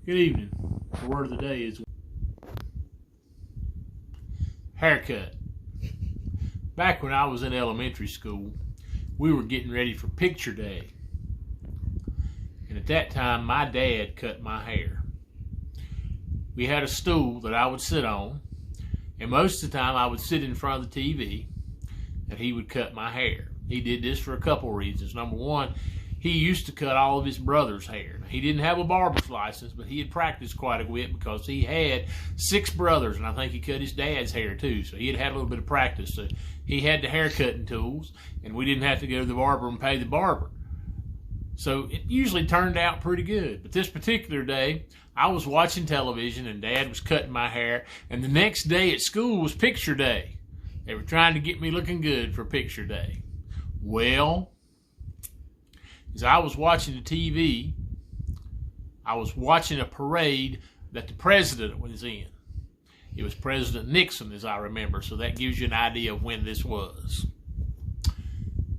Good evening. The word of the day is haircut. Back when I was in elementary school, we were getting ready for picture day. And at that time, my dad cut my hair. We had a stool that I would sit on, and most of the time I would sit in front of the TV, and he would cut my hair. He did this for a couple reasons. Number one, he used to cut all of his brother's hair. He didn't have a barber's license, but he had practiced quite a bit because he had 6 brothers, and I think he cut his dad's hair too, so he had had a little bit of practice. So he had the hair cutting tools, and we didn't have to go to the barber and pay the barber. So it usually turned out pretty good. But this particular day, I was watching television, and Dad was cutting my hair, and the next day at school was picture day. They were trying to get me looking good for picture day. Well, as I was watching the TV, I was watching a parade that the president was in. It was President Nixon, as I remember, so that gives you an idea of when this was.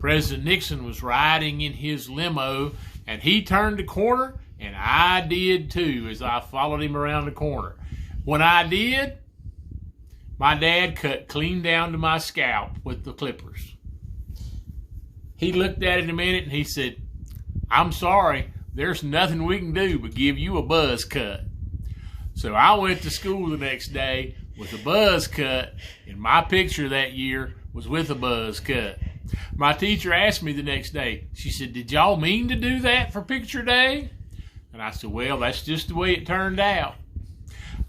President Nixon was riding in his limo, and he turned the corner, and I did too, as I followed him around the corner. When I did, my dad cut clean down to my scalp with the clippers. He looked at it a minute, and he said, "I'm sorry, there's nothing we can do but give you a buzz cut." So I went to school the next day with a buzz cut, and my picture that year was with a buzz cut. My teacher asked me the next day, she said, "Did y'all mean to do that for picture day?" And I said, "Well, that's just the way it turned out."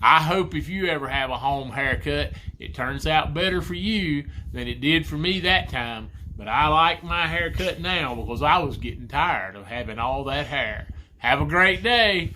I hope if you ever have a home haircut, it turns out better for you than it did for me that time. But I like my haircut now because I was getting tired of having all that hair. Have a great day.